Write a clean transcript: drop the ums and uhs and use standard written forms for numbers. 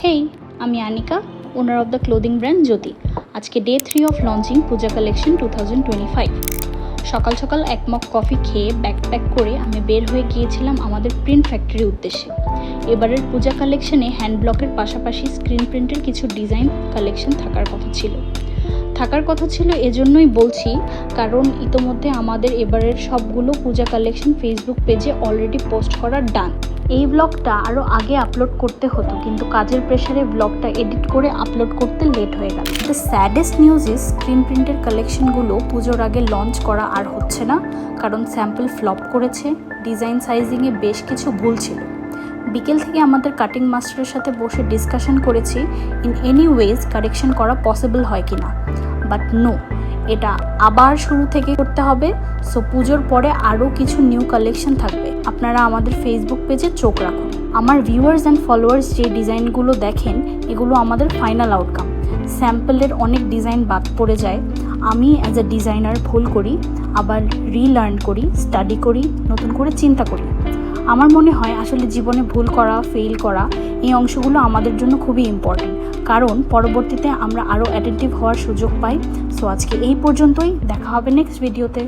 হেই, আমি Anika, owner of the clothing brand Jyoti. আজকে day 3 of launching Puja collection 2025। সকাল সকাল এক মগ কফি খেয়ে ব্যাকপ্যাক করে আমি বের হয়ে গিয়েছিলাম আমাদের প্রিন্ট ফ্যাক্টরির উদ্দেশ্যে। এবারের পূজা কালেকশনে হ্যান্ড ব্লকের পাশাপাশি স্ক্রিন প্রিন্টের কিছু ডিজাইন কালেকশন থাকার কথা ছিল এজন্যই বলছি, কারণ ইতোমধ্যে আমাদের এবারের সবগুলো পূজা কালেকশন ফেসবুক পেজে অলরেডি পোস্ট করা ডান। এই ব্লগটা আরও আগে আপলোড করতে হতো, কিন্তু কাজের প্রেশারে ব্লগটা এডিট করে আপলোড করতে লেট হয়ে গেল। The saddest news is screen প্রিন্টের কালেকশনগুলো পুজোর আগে লঞ্চ করা আর হচ্ছে না, কারণ স্যাম্পল ফ্লপ করেছে, ডিজাইন সাইজিংয়ে বেশ কিছু ভুল ছিল। বিকেল থেকে আমাদের কাটিং মাস্টারের সাথে বসে ডিসকাশন করেছি ইন এনি ওয়েজ কারেকশন করা পসিবল হয় কি না, বাট নো, এটা আবার শুরু থেকে করতে হবে। সো পুজোর পরে আরও কিছু নিউ কালেকশন থাকবে, আপনারা আমাদের ফেসবুক পেজে চোখ রাখুন। আমার ভিউয়ার্স অ্যান্ড ফলোয়ার্স যে ডিজাইনগুলো দেখেন, এগুলো আমাদের ফাইনাল আউটকাম। স্যাম্পলের অনেক ডিজাইন বাদ পড়ে যায়, আমি অ্যাজ এ ডিজাইনার ভুল করি, আবার রিলার্ন করি, স্টাডি করি, নতুন করে চিন্তা করি। আমার মনে হয় আসলে জীবনে ভুল করা, ফেল করা, এই অংশগুলো আমাদের জন্য খুবই ইম্পর্টেন্ট, কারণ পরবর্তীতে আমরা আরও অ্যাটেন্টিভ হওয়ার সুযোগ পাই। সো আজকে এই পর্যন্তই, দেখা হবে নেক্সট ভিডিওতে।